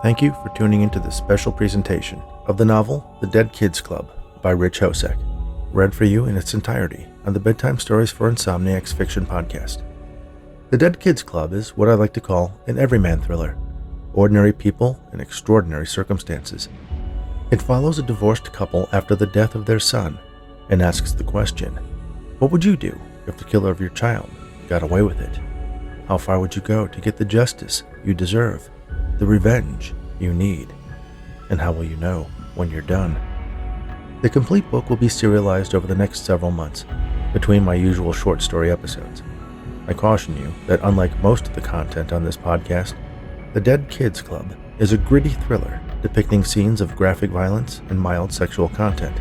Thank you for tuning into this special presentation of the novel The Dead Kids Club by Rich Hosek, read for you in its entirety on the Bedtime Stories for Insomniacs fiction podcast. The Dead Kids Club is what I like to call an everyman thriller, ordinary people in extraordinary circumstances. It follows a divorced couple after the death of their son and asks the question, what would you do if the killer of your child got away with it? How far would you go to get the justice you deserve? The revenge you need, and how will you know when you're done? The complete book will be serialized over the next several months, between my usual short story episodes. I caution you that unlike most of the content on this podcast, The Dead Kids Club is a gritty thriller depicting scenes of graphic violence and mild sexual content.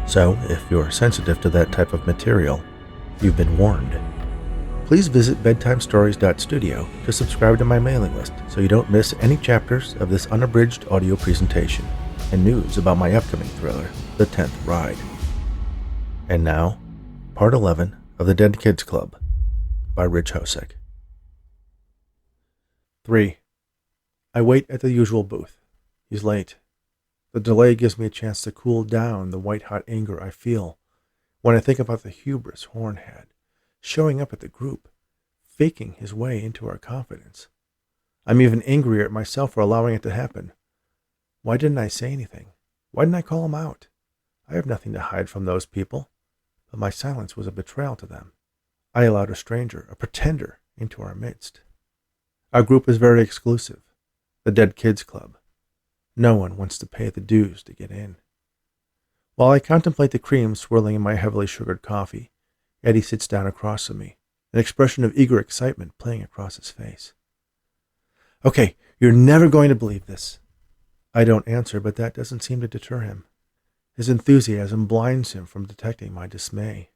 So, if you're sensitive to that type of material, you've been warned. Please visit bedtimestories.studio to subscribe to my mailing list so you don't miss any chapters of this unabridged audio presentation and news about my upcoming thriller, The 10th Ride. And now, Part 11 of The Dead Kids Club by Rich Hosek. 3. I wait at the usual booth. He's late. The delay gives me a chance to cool down the white-hot anger I feel when I think about the hubris Horn had, showing up at the group, faking his way into our confidence. I'm even angrier at myself for allowing it to happen. Why didn't I say anything? Why didn't I call him out? I have nothing to hide from those people, but my silence was a betrayal to them. I allowed a stranger, a pretender, into our midst. Our group is very exclusive, the Dead Kids Club. No one wants to pay the dues to get in. While I contemplate the cream swirling in my heavily sugared coffee, Eddie sits down across from me, an expression of eager excitement playing across his face. Okay, you're never going to believe this. I don't answer, but that doesn't seem to deter him. His enthusiasm blinds him from detecting my dismay.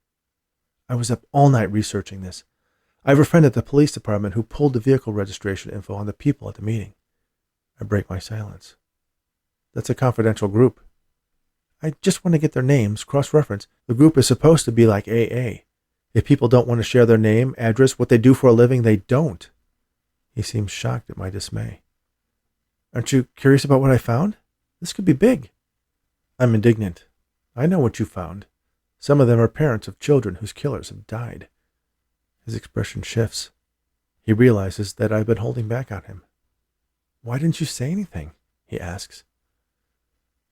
I was up all night researching this. I have a friend at the police department who pulled the vehicle registration info on the people at the meeting. I break my silence. That's a confidential group. I just want to get their names, cross-reference. The group is supposed to be like AA. If people don't want to share their name, address, what they do for a living, they don't. He seems shocked at my dismay. Aren't you curious about what I found? This could be big. I'm indignant. I know what you found. Some of them are parents of children whose killers have died. His expression shifts. He realizes that I've been holding back on him. Why didn't you say anything? He asks.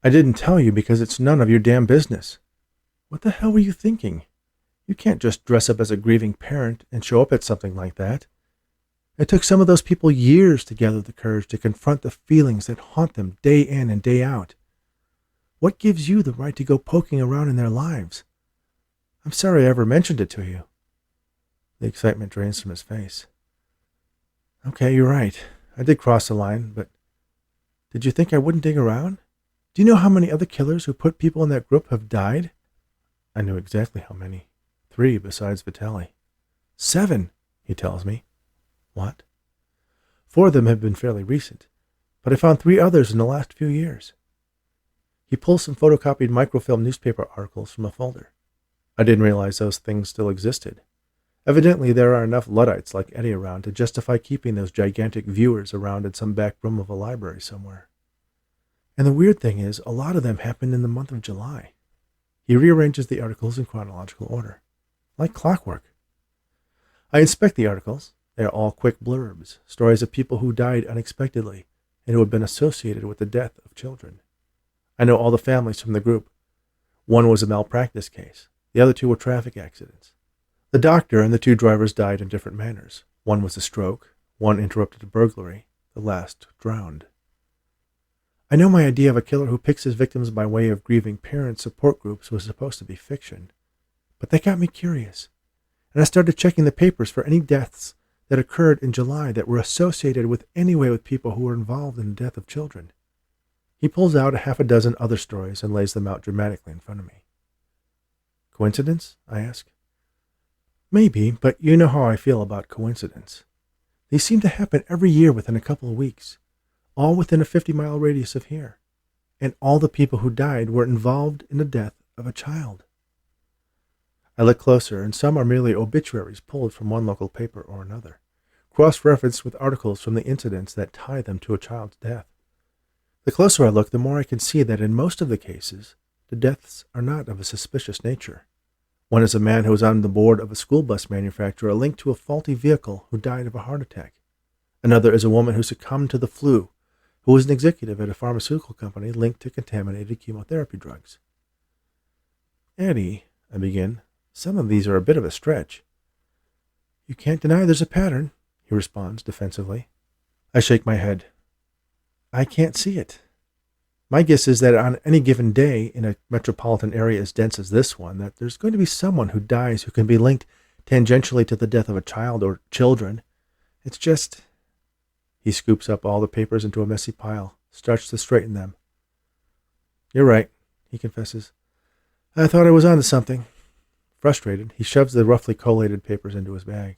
I didn't tell you because it's none of your damn business. What the hell were you thinking? You can't just dress up as a grieving parent and show up at something like that. It took some of those people years to gather the courage to confront the feelings that haunt them day in and day out. What gives you the right to go poking around in their lives? I'm sorry I ever mentioned it to you. The excitement drains from his face. Okay, you're right. I did cross the line, but did you think I wouldn't dig around? Do you know how many other killers who put people in that group have died? I knew exactly how many. 3 besides Vitelli. 7, he tells me. What? 4 of them have been fairly recent, but I found 3 others in the last few years. He pulls some photocopied microfilm newspaper articles from a folder. I didn't realize those things still existed. Evidently, there are enough Luddites like Eddie around to justify keeping those gigantic viewers around in some back room of a library somewhere. And the weird thing is, a lot of them happened in the month of July. He rearranges the articles in chronological order, like clockwork. I inspect the articles. They are all quick blurbs, stories of people who died unexpectedly and who have been associated with the death of children. I know all the families from the group. One was a malpractice case. The other 2 were traffic accidents. The doctor and the 2 drivers died in different manners. One was a stroke, one interrupted a burglary, the last drowned. I know my idea of a killer who picks his victims by way of grieving parent support groups was supposed to be fiction, but that got me curious, and I started checking the papers for any deaths that occurred in July that were associated with people who were involved in the death of children. He pulls out a half a dozen other stories and lays them out dramatically in front of me. Coincidence? I ask. Maybe, but you know how I feel about coincidence. They seem to happen every year within a couple of weeks, all within a 50-mile radius of here, and all the people who died were involved in the death of a child. I look closer, and some are merely obituaries pulled from one local paper or another, cross-referenced with articles from the incidents that tie them to a child's death. The closer I look, the more I can see that in most of the cases, the deaths are not of a suspicious nature. One is a man who was on the board of a school bus manufacturer linked to a faulty vehicle who died of a heart attack. Another is a woman who succumbed to the flu, who was an executive at a pharmaceutical company linked to contaminated chemotherapy drugs. Eddie, I begin, some of these are a bit of a stretch. You can't deny there's a pattern, he responds defensively. I shake my head. I can't see it. My guess is that on any given day in a metropolitan area as dense as this one, that there's going to be someone who dies who can be linked tangentially to the death of a child or children. It's just... He scoops up all the papers into a messy pile, starts to straighten them. You're right, he confesses. I thought I was onto something. Frustrated, he shoves the roughly collated papers into his bag.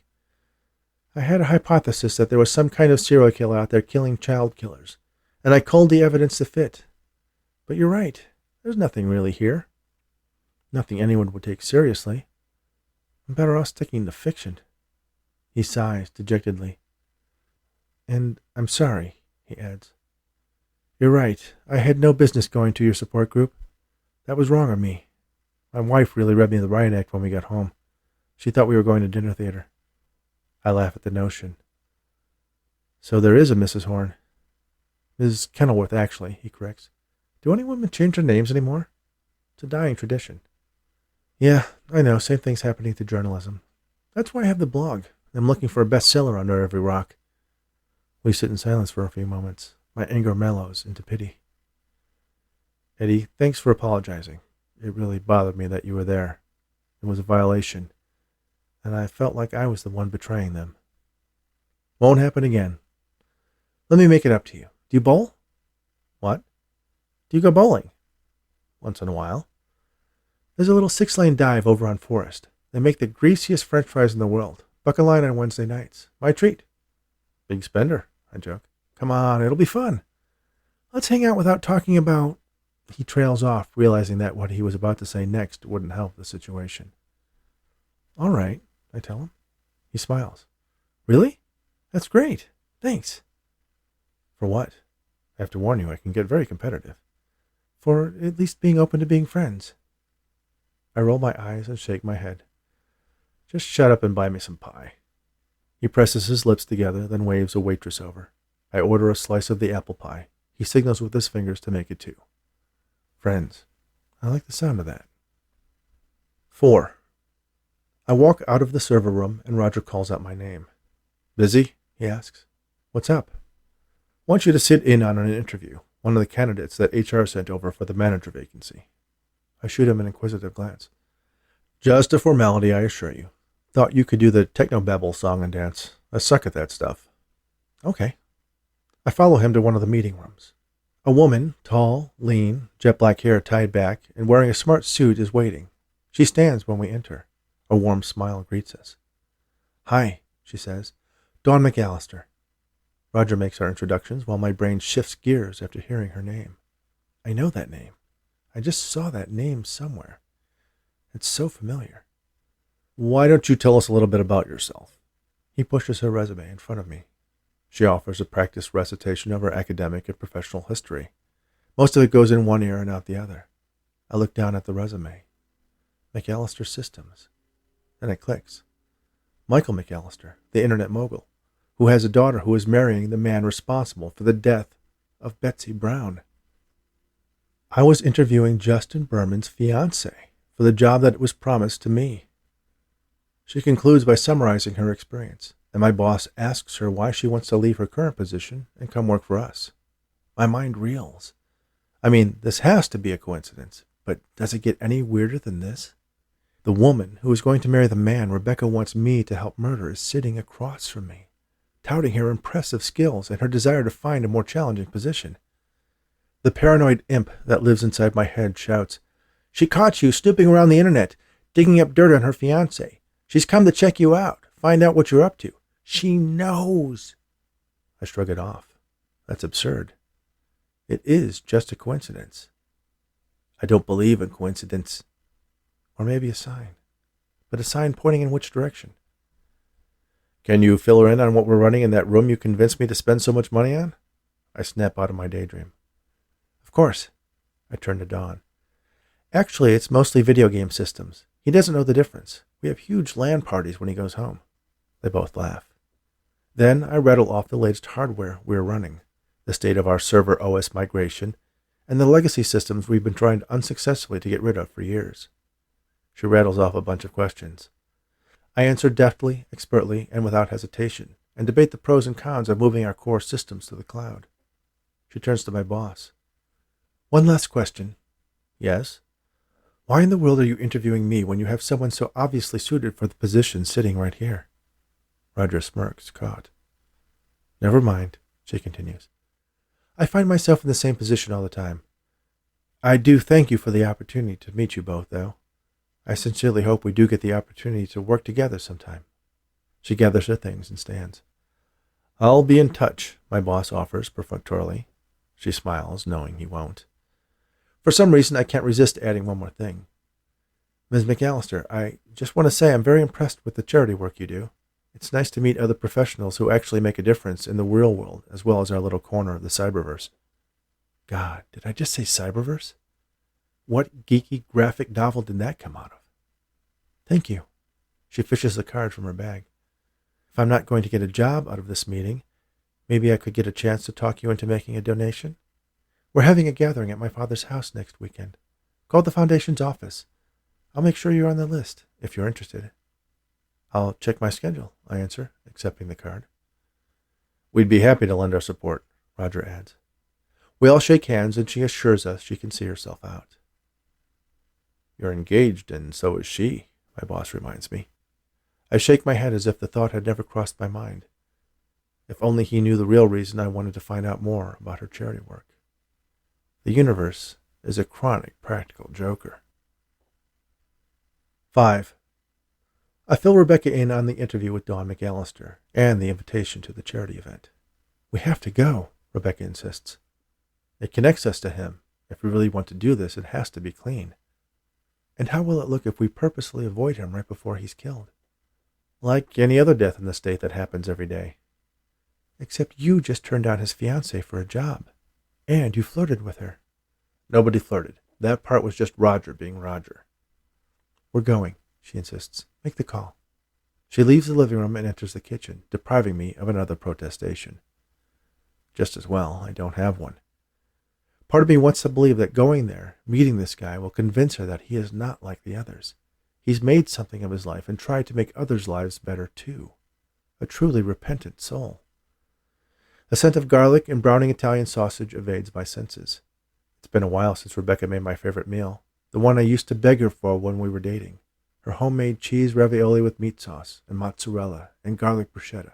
I had a hypothesis that there was some kind of serial killer out there killing child killers, and I culled the evidence to fit. But you're right, there's nothing really here. Nothing anyone would take seriously. I'm better off sticking to fiction. He sighs dejectedly. And I'm sorry, he adds. You're right, I had no business going to your support group. That was wrong of me. My wife really read me the riot act when we got home. She thought we were going to dinner theater. I laugh at the notion. So there is a Mrs. Horn. Ms. Kenilworth, actually, he corrects. Do any women change their names anymore? It's a dying tradition. Yeah, I know, same thing's happening to journalism. That's why I have the blog. I'm looking for a bestseller under every rock. We sit in silence for a few moments. My anger mellows into pity. Eddie, thanks for apologizing. It really bothered me that you were there. It was a violation, and I felt like I was the one betraying them. Won't happen again. Let me make it up to you. Do you bowl? What? Do you go bowling? Once in a while. There's a little 6-lane dive over on Forest. They make the greasiest french fries in the world. Buck a line on Wednesday nights. My treat. Big spender, I joke. Come on, it'll be fun. Let's hang out without talking about... He trails off, realizing that what he was about to say next wouldn't help the situation. All right, I tell him. He smiles. Really? That's great. Thanks. For what? I have to warn you, I can get very competitive. For at least being open to being friends. I roll my eyes and shake my head. Just shut up and buy me some pie. He presses his lips together, then waves a waitress over. I order a slice of the apple pie. He signals with his fingers to make it 2. Friends. I like the sound of that. 4. I walk out of the server room and Roger calls out my name. Busy? He asks. What's up? Want you to sit in on an interview, one of the candidates that HR sent over for the manager vacancy. I shoot him an inquisitive glance. Just a formality, I assure you. Thought you could do the technobabble song and dance. I suck at that stuff. Okay. I follow him to one of the meeting rooms. A woman, tall, lean, jet black hair tied back, and wearing a smart suit is waiting. She stands when we enter. A warm smile greets us. Hi, she says. Dawn McAllister. Roger makes our introductions while my brain shifts gears after hearing her name. I know that name. I just saw that name somewhere. It's so familiar. Why don't you tell us a little bit about yourself? He pushes her resume in front of me. She offers a practiced recitation of her academic and professional history. Most of it goes in one ear and out the other. I look down at the resume. McAllister Systems. Then it clicks. Michael McAllister, the internet mogul, who has a daughter who is marrying the man responsible for the death of Betsy Brown. I was interviewing Justin Berman's fiancée for the job that was promised to me. She concludes by summarizing her experience, and my boss asks her why she wants to leave her current position and come work for us. My mind reels. I mean, this has to be a coincidence, but does it get any weirder than this? The woman who is going to marry the man Rebecca wants me to help murder is sitting across from me, touting her impressive skills and her desire to find a more challenging position. The paranoid imp that lives inside my head shouts, She caught you snooping around the internet, digging up dirt on her fiancé. She's come to check you out, find out what you're up to. She knows. I shrug it off. That's absurd. It is just a coincidence. I don't believe in coincidence. Or maybe a sign. But a sign pointing in which direction? Can you fill her in on what we're running in that room you convinced me to spend so much money on? I snap out of my daydream. course. I turned to Dawn. Actually, it's mostly video game systems. He doesn't know the difference. We have huge LAN parties when he goes home. They both laugh. Then I rattle off the latest hardware we're running, the state of our server OS migration, and the legacy systems we've been trying unsuccessfully to get rid of for years. She rattles off a bunch of questions. I answer deftly, expertly, and without hesitation, and debate the pros and cons of moving our core systems to the cloud. She turns to my boss. One last question. Yes? Why in the world are you interviewing me when you have someone so obviously suited for the position sitting right here? Roger smirks, caught. Never mind, she continues. I find myself in the same position all the time. I do thank you for the opportunity to meet you both, though. I sincerely hope we do get the opportunity to work together sometime. She gathers her things and stands. I'll be in touch, my boss offers perfunctorily. She smiles, knowing he won't. For some reason, I can't resist adding one more thing. Ms. McAllister, I just want to say I'm very impressed with the charity work you do. It's nice to meet other professionals who actually make a difference in the real world as well as our little corner of the cyberverse. God, did I just say cyberverse? What geeky graphic novel did that come out of? Thank you. She fishes a card from her bag. If I'm not going to get a job out of this meeting, maybe I could get a chance to talk you into making a donation? We're having a gathering at my father's house next weekend. Call the foundation's office. I'll make sure you're on the list, if you're interested. I'll check my schedule, I answer, accepting the card. We'd be happy to lend our support, Roger adds. We all shake hands, and she assures us she can see herself out. You're engaged, and so is she, my boss reminds me. I shake my head as if the thought had never crossed my mind. If only he knew the real reason I wanted to find out more about her charity work. The universe is a chronic practical joker. 5. I fill Rebecca in on the interview with Dawn McAllister and the invitation to the charity event. We have to go, Rebecca insists. It connects us to him. If we really want to do this, it has to be clean. And how will it look if we purposely avoid him right before he's killed? Like any other death in the state that happens every day. Except you just turned down his fiancée for a job. And you flirted with her. Nobody flirted. That part was just Roger being Roger. We're going, she insists. Make the call. She leaves the living room and enters the kitchen, depriving me of another protestation. Just as well, I don't have one. Part of me wants to believe that going there, meeting this guy, will convince her that he is not like the others. He's made something of his life and tried to make others' lives better too. A truly repentant soul. The scent of garlic and browning Italian sausage evades my senses. It's been a while since Rebecca made my favorite meal, the one I used to beg her for when we were dating. Her homemade cheese ravioli with meat sauce and mozzarella and garlic bruschetta.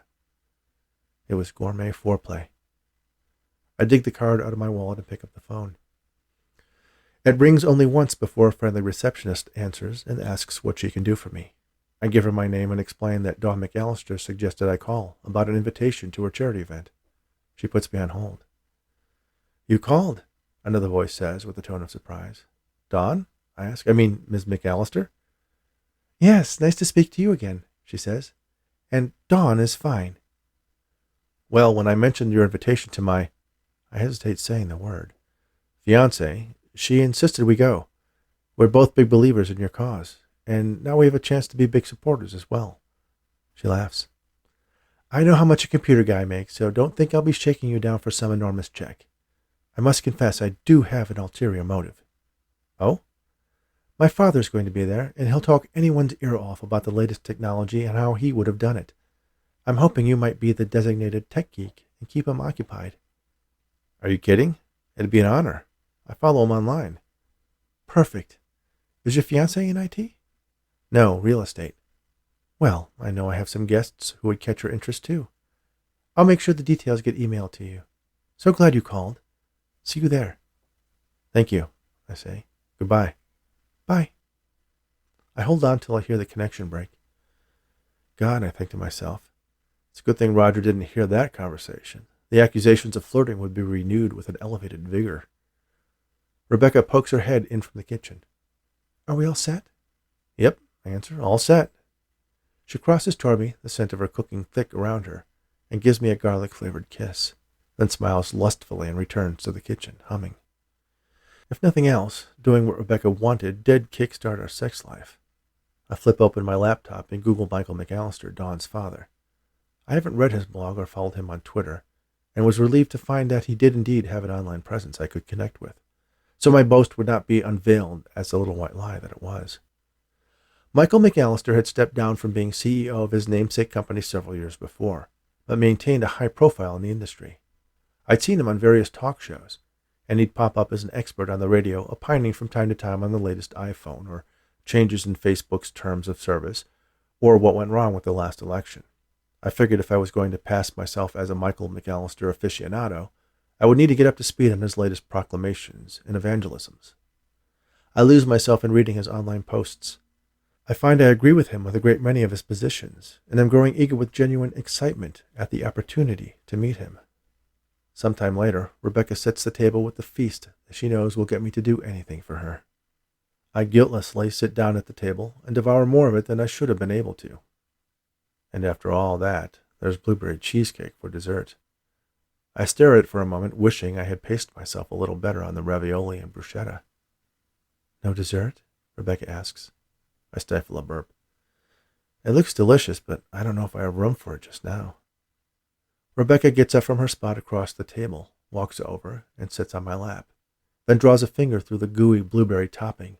It was gourmet foreplay. I dig the card out of my wallet and pick up the phone. It rings only once before a friendly receptionist answers and asks what she can do for me. I give her my name and explain that Dawn McAllister suggested I call about an invitation to her charity event. She puts me on hold. You called, another voice says with a tone of surprise. Dawn? I ask. I mean, Ms. McAllister? Yes, nice to speak to you again, she says. And Dawn is fine. Well, when I mentioned your invitation to my, I hesitate saying the word, fiancé, she insisted we go. We're both big believers in your cause, and now we have a chance to be big supporters as well. She laughs. I know how much a computer guy makes, so don't think I'll be shaking you down for some enormous check. I must confess I do have an ulterior motive. Oh? My father's going to be there, and he'll talk anyone's ear off about the latest technology and how he would have done it. I'm hoping you might be the designated tech geek and keep him occupied. Are you kidding? It'd be an honor. I follow him online. Perfect. Is your fiancé in IT? No, real estate. Well, I know I have some guests who would catch your interest too. I'll make sure the details get emailed to you. So glad you called. See you there. Thank you, I say. Goodbye. Bye. I hold on till I hear the connection break. God, I think to myself, it's a good thing Roger didn't hear that conversation. The accusations of flirting would be renewed with an elevated vigor. Rebecca pokes her head in from the kitchen. Are we all set? Yep, I answer, all set. She crosses toward me, the scent of her cooking thick around her, and gives me a garlic-flavored kiss, then smiles lustfully and returns to the kitchen, humming. If nothing else, doing what Rebecca wanted did kickstart our sex life. I flip open my laptop and Google Michael McAllister, Dawn's father. I haven't read his blog or followed him on Twitter, and was relieved to find that he did indeed have an online presence I could connect with, so my boast would not be unveiled as the little white lie that it was. Michael McAllister had stepped down from being CEO of his namesake company several years before, but maintained a high profile in the industry. I'd seen him on various talk shows, and he'd pop up as an expert on the radio, opining from time to time on the latest iPhone, or changes in Facebook's terms of service, or what went wrong with the last election. I figured if I was going to pass myself as a Michael McAllister aficionado, I would need to get up to speed on his latest proclamations and evangelisms. I lose myself in reading his online posts. I find I agree with him with a great many of his positions, and am growing eager with genuine excitement at the opportunity to meet him. Sometime later, Rebecca sets the table with the feast that she knows will get me to do anything for her. I guiltlessly sit down at the table and devour more of it than I should have been able to. And after all that, there's blueberry cheesecake for dessert. I stare at it for a moment, wishing I had paced myself a little better on the ravioli and bruschetta. "No dessert?" Rebecca asks. I stifle a burp. "It looks delicious, but I don't know if I have room for it just now." Rebecca gets up from her spot across the table, walks over, and sits on my lap, then draws a finger through the gooey blueberry topping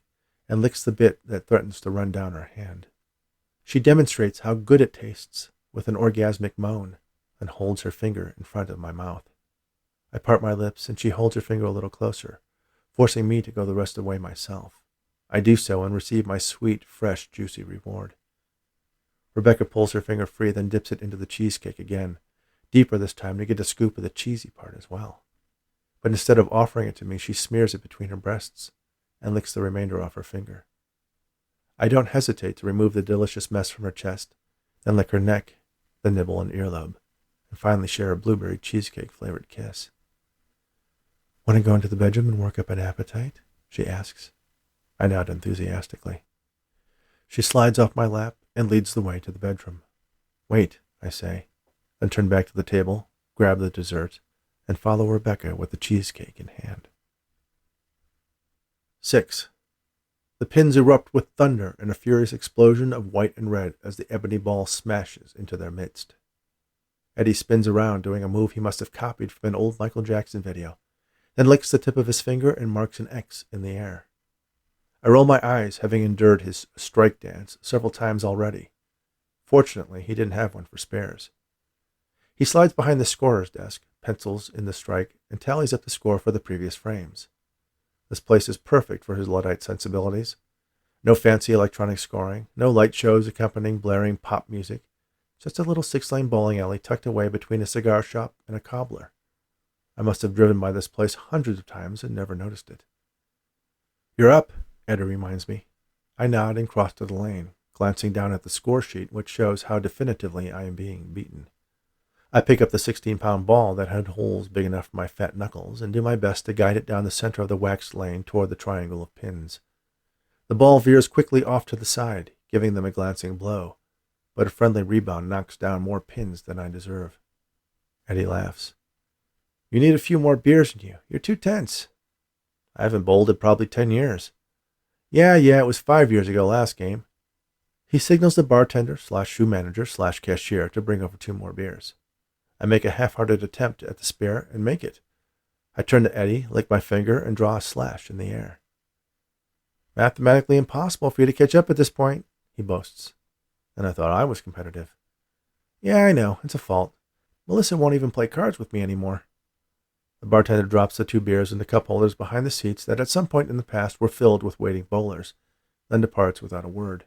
and licks the bit that threatens to run down her hand. She demonstrates how good it tastes with an orgasmic moan, and holds her finger in front of my mouth. I part my lips, and she holds her finger a little closer, forcing me to go the rest of the way myself. I do so and receive my sweet, fresh, juicy reward. Rebecca pulls her finger free, then dips it into the cheesecake again, deeper this time to get a scoop of the cheesy part as well. But instead of offering it to me, she smears it between her breasts and licks the remainder off her finger. I don't hesitate to remove the delicious mess from her chest, then lick her neck, then nibble an earlobe, and finally share a blueberry cheesecake-flavored kiss. "Want to go into the bedroom and work up an appetite?" she asks. I nod enthusiastically. She slides off my lap and leads the way to the bedroom. "Wait," I say, then turn back to the table, grab the dessert, and follow Rebecca with the cheesecake in hand. 6. The pins erupt with thunder and a furious explosion of white and red as the ebony ball smashes into their midst. Eddie spins around, doing a move he must have copied from an old Michael Jackson video, then licks the tip of his finger and marks an X in the air. I roll my eyes, having endured his strike dance several times already. Fortunately, he didn't have one for spares. He slides behind the scorer's desk, pencils in the strike, and tallies up the score for the previous frames. This place is perfect for his Luddite sensibilities. No fancy electronic scoring, no light shows accompanying blaring pop music, just a little 6-lane bowling alley tucked away between a cigar shop and a cobbler. I must have driven by this place hundreds of times and never noticed it. "You're up," Eddie reminds me. I nod and cross to the lane, glancing down at the score sheet, which shows how definitively I am being beaten. I pick up the 16-pound ball that had holes big enough for my fat knuckles and do my best to guide it down the center of the waxed lane toward the triangle of pins. The ball veers quickly off to the side, giving them a glancing blow, but a friendly rebound knocks down more pins than I deserve. Eddie laughs. "You need a few more beers in you. You're too tense." "I haven't bowled in probably 10 years. Yeah, it was 5 years ago last game." He signals the bartender/shoe manager/cashier to bring over 2 more beers. I make a half-hearted attempt at the spare and make it. I turn to Eddie, lick my finger, and draw a slash in the air. "Mathematically impossible for you to catch up at this point," he boasts. And I thought I was competitive. "Yeah, I know. It's a fault. Melissa won't even play cards with me anymore." The bartender drops the 2 beers in the cup holders behind the seats that at some point in the past were filled with waiting bowlers, then departs without a word.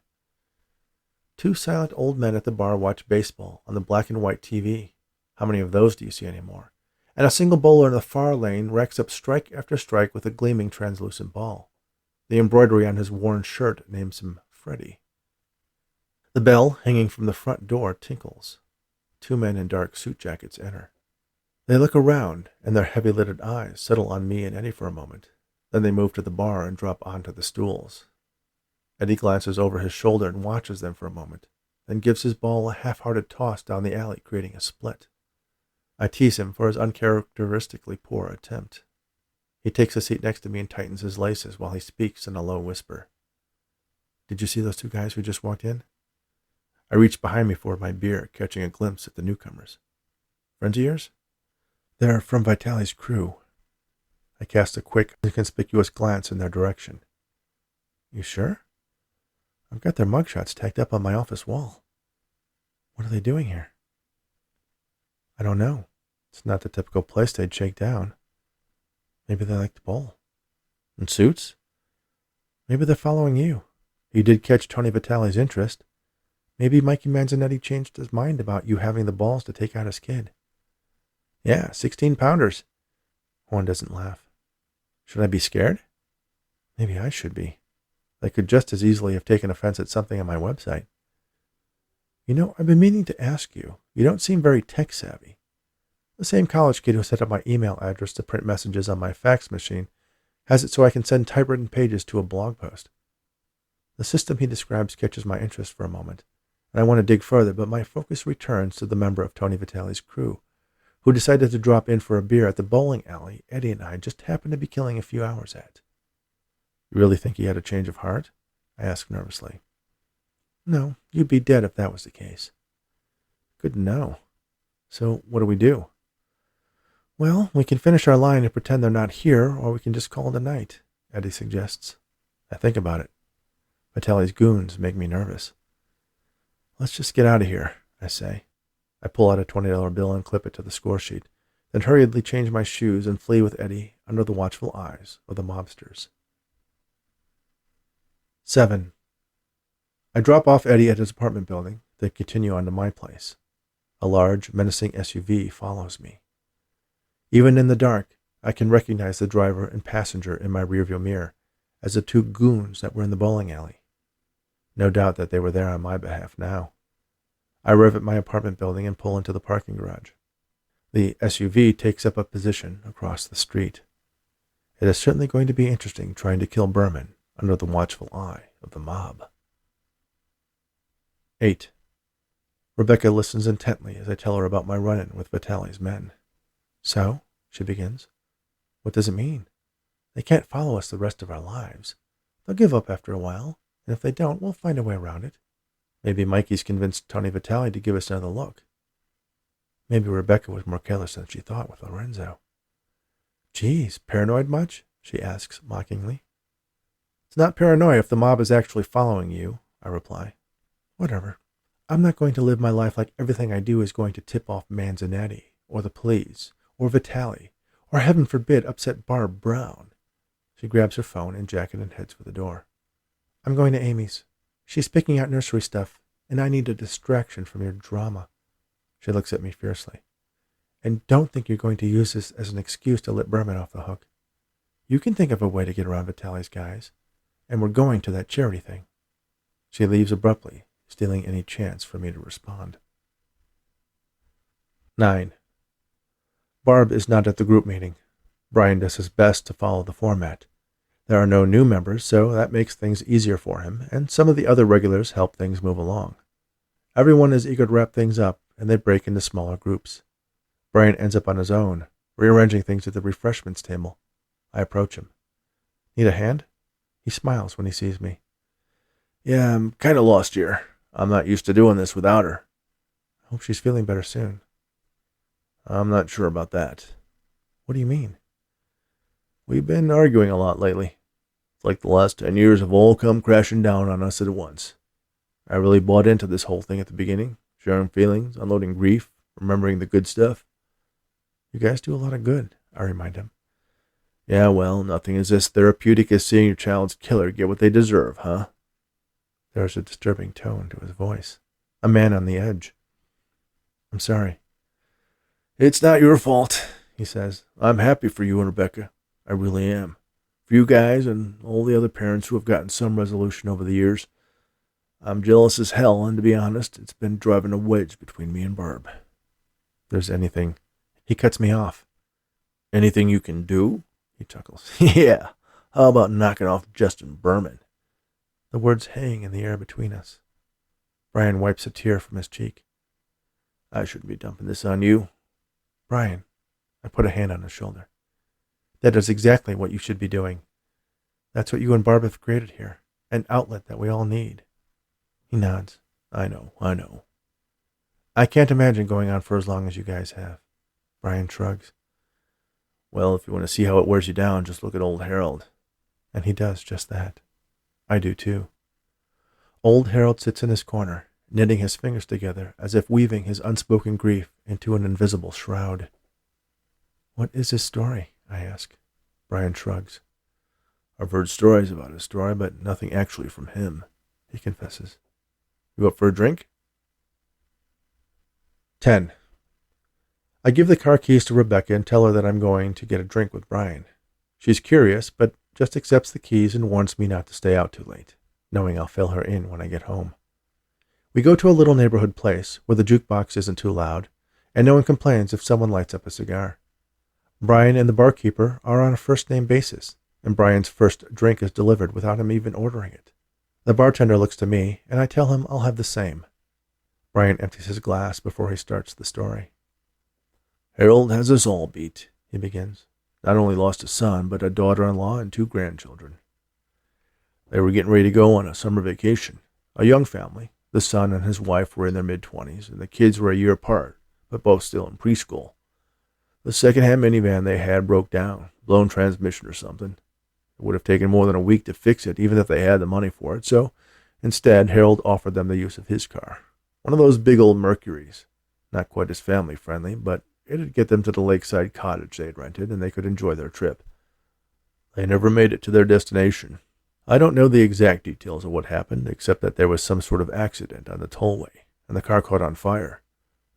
2 silent old men at the bar watch baseball on the black and white TV. How many of those do you see anymore? And a single bowler in the far lane racks up strike after strike with a gleaming translucent ball. The embroidery on his worn shirt names him Freddie. The bell, hanging from the front door, tinkles. 2 men in dark suit jackets enter. They look around, and their heavy-lidded eyes settle on me and Eddie for a moment. Then they move to the bar and drop onto the stools. Eddie glances over his shoulder and watches them for a moment, then gives his ball a half-hearted toss down the alley, creating a split. I tease him for his uncharacteristically poor attempt. He takes a seat next to me and tightens his laces while he speaks in a low whisper. Did you see those two guys who just walked in? I reach behind me for my beer, catching a glimpse at the newcomers. Friends of yours? They're from Vitali's crew. I cast a quick, inconspicuous glance in their direction. You sure? I've got their mugshots tacked up on my office wall. What are they doing here? I don't know. It's not the typical place they'd shake down. Maybe they like to bowl. In suits? Maybe they're following you. You did catch Tony Vitali's interest. Maybe Mikey Manzanetti changed his mind about you having the balls to take out his kid. Yeah, 16-pounders. Horn doesn't laugh. Should I be scared? Maybe I should be. They could just as easily have taken offense at something on my website. You know, I've been meaning to ask you. You don't seem very tech-savvy. The same college kid who set up my email address to print messages on my fax machine has it so I can send typewritten pages to a blog post. The system he describes catches my interest for a moment, and I want to dig further, but my focus returns to the member of Tony Vitali's crew, who decided to drop in for a beer at the bowling alley Eddie and I just happened to be killing a few hours at. You really think he had a change of heart? I asked nervously. No, you'd be dead if that was the case. Good to know. So what do we do? Well, we can finish our line and pretend they're not here, or we can just call it a night, Eddie suggests. I think about it. Vitali's goons make me nervous. Let's just get out of here, I say. I pull out a $20 bill and clip it to the score sheet, then hurriedly change my shoes and flee with Eddie under the watchful eyes of the mobsters. 7. I drop off Eddie at his apartment building, then continue on to my place. A large, menacing SUV follows me. Even in the dark, I can recognize the driver and passenger in my rearview mirror as the two goons that were in the bowling alley. No doubt that they were there on my behalf now. I rev at my apartment building and pull into the parking garage. The SUV takes up a position across the street. It is certainly going to be interesting trying to kill Berman under the watchful eye of the mob. 8. Rebecca listens intently as I tell her about my run-in with Vitali's men. So, she begins, what does it mean? They can't follow us the rest of our lives. They'll give up after a while, and if they don't, we'll find a way around it. Maybe Mikey's convinced Tony Vitali to give us another look. Maybe Rebecca was more careless than she thought with Lorenzo. Geez, paranoid much? She asks mockingly. It's not paranoia if the mob is actually following you, I reply. Whatever. I'm not going to live my life like everything I do is going to tip off Manzanetti, or the police, or Vitali, or heaven forbid upset Barb Brown. She grabs her phone and jacket and heads for the door. I'm going to Amy's. She's picking out nursery stuff, and I need a distraction from your drama. She looks at me fiercely. And don't think you're going to use this as an excuse to let Berman off the hook. You can think of a way to get around Vitali's guys, and we're going to that charity thing. She leaves abruptly, stealing any chance for me to respond. 9. Barb is not at the group meeting. Brian does his best to follow the format. There are no new members, so that makes things easier for him, and some of the other regulars help things move along. Everyone is eager to wrap things up, and they break into smaller groups. Brian ends up on his own, rearranging things at the refreshments table. I approach him. Need a hand? He smiles when he sees me. Yeah, I'm kind of lost here. I'm not used to doing this without her. I hope she's feeling better soon. I'm not sure about that. What do you mean? We've been arguing a lot lately. It's like the last 10 years have all come crashing down on us at once. I really bought into this whole thing at the beginning, sharing feelings, unloading grief, remembering the good stuff. You guys do a lot of good, I remind him. Yeah, well, nothing is as therapeutic as seeing your child's killer get what they deserve, huh? There's a disturbing tone to his voice. A man on the edge. I'm sorry. It's not your fault, he says. I'm happy for you and Rebecca. I really am. For you guys and all the other parents who have gotten some resolution over the years. I'm jealous as hell, and to be honest, it's been driving a wedge between me and Barb. If there's anything... He cuts me off. Anything you can do? He chuckles. Yeah, how about knocking off Justin Berman? The words hang in the air between us. Brian wipes a tear from his cheek. I shouldn't be dumping this on you. Brian, I put a hand on his shoulder. That is exactly what you should be doing. That's what you and Barb have created here. An outlet that we all need. He nods. I know. I can't imagine going on for as long as you guys have. Brian shrugs. Well, if you want to see how it wears you down, just look at old Harold. And he does just that. I do too. Old Harold sits in his corner, knitting his fingers together as if weaving his unspoken grief into an invisible shroud. What is his story? I ask. Brian shrugs. I've heard stories about his story, but nothing actually from him, he confesses. You up for a drink? 10. I give the car keys to Rebecca and tell her that I'm going to get a drink with Brian. She's curious, but just accepts the keys and warns me not to stay out too late, knowing I'll fill her in when I get home. We go to a little neighborhood place where the jukebox isn't too loud, and no one complains if someone lights up a cigar. Brian and the barkeeper are on a first-name basis, and Brian's first drink is delivered without him even ordering it. The bartender looks to me, and I tell him I'll have the same. Brian empties his glass before he starts the story. Harold has us all beat, he begins. Not only lost a son, but a daughter-in-law and 2 grandchildren. They were getting ready to go on a summer vacation. A young family. The son and his wife were in their mid-20s, and the kids were a year apart, but both still in preschool. The second-hand minivan they had broke down, blown transmission or something. It would have taken more than a week to fix it, even if they had the money for it, so instead Harold offered them the use of his car. One of those big old Mercuries. Not quite as family-friendly, but it'd get them to the lakeside cottage they'd rented, and they could enjoy their trip. They never made it to their destination. I don't know the exact details of what happened, except that there was some sort of accident on the tollway, and the car caught on fire.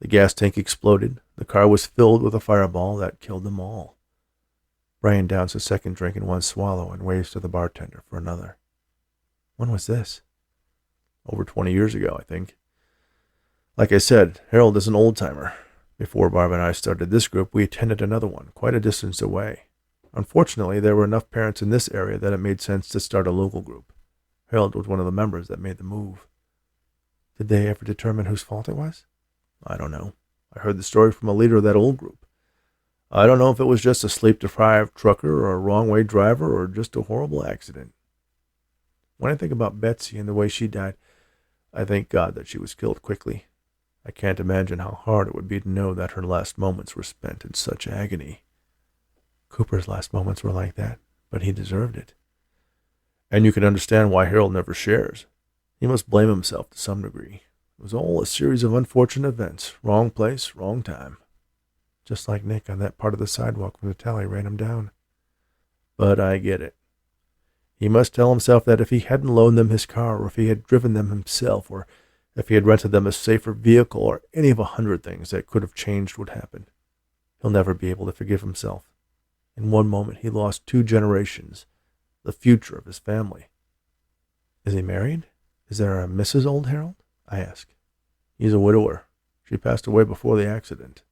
The gas tank exploded. The car was filled with a fireball that killed them all. Brian downs his second drink in one swallow and waves to the bartender for another. When was this? Over 20 years ago, I think. Like I said, Harold is an old-timer. Before Barb and I started this group, we attended another one, quite a distance away. Unfortunately, there were enough parents in this area that it made sense to start a local group. Harold was one of the members that made the move. Did they ever determine whose fault it was? I don't know. I heard the story from a leader of that old group. I don't know if it was just a sleep-deprived trucker or a wrong-way driver or just a horrible accident. When I think about Betsy and the way she died, I thank God that she was killed quickly. I can't imagine how hard it would be to know that her last moments were spent in such agony. Cooper's last moments were like that, but he deserved it. And you can understand why Harold never shares. He must blame himself to some degree. It was all a series of unfortunate events. Wrong place, wrong time. Just like Nick on that part of the sidewalk when Natalie ran him down. But I get it. He must tell himself that if he hadn't loaned them his car, or if he had driven them himself, or if he had rented them a safer vehicle, or any of 100 things that could have changed what happened, he'll never be able to forgive himself. In one moment, he lost 2 generations, the future of his family. Is he married? Is there a Mrs. Old Harold? I ask. He's a widower. She passed away before the accident.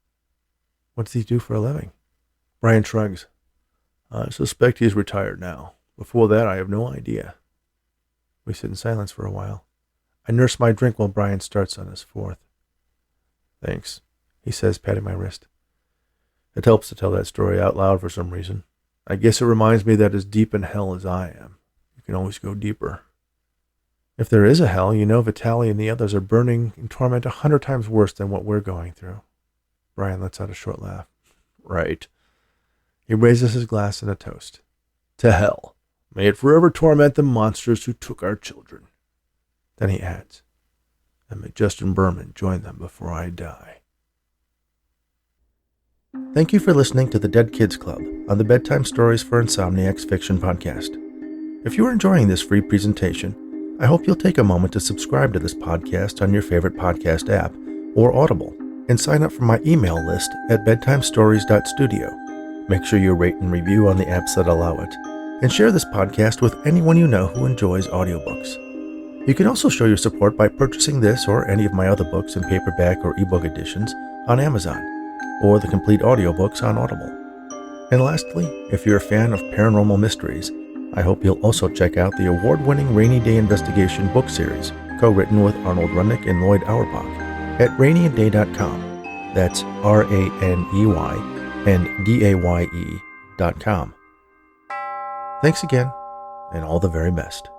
What does he do for a living? Brian shrugs. I suspect he's retired now. Before that, I have no idea. We sit in silence for a while. I nurse my drink while Brian starts on his fourth. Thanks, he says, patting my wrist. It helps to tell that story out loud for some reason. I guess it reminds me that as deep in hell as I am, you can always go deeper. If there is a hell, you know Vitaly and the others are burning in torment 100 times worse than what we're going through. Brian lets out a short laugh. Right. He raises his glass in a toast. To hell. May it forever torment the monsters who took our children. Then he adds, and may Justin Berman join them before I die. Thank you for listening to the Dead Kids Club on the Bedtime Stories for Insomniacs Fiction podcast. If you are enjoying this free presentation, I hope you'll take a moment to subscribe to this podcast on your favorite podcast app or Audible and sign up for my email list at bedtimestories.studio. Make sure you rate and review on the apps that allow it, and share this podcast with anyone you know who enjoys audiobooks. You can also show your support by purchasing this or any of my other books in paperback or ebook editions on Amazon, or the complete audiobooks on Audible. And lastly, if you're a fan of paranormal mysteries, I hope you'll also check out the award-winning Rainy Day Investigation book series, co-written with Arnold Runnick and Lloyd Auerbach, at raineyandday.com. That's RANEYandDAYE.com. Thanks again, and all the very best.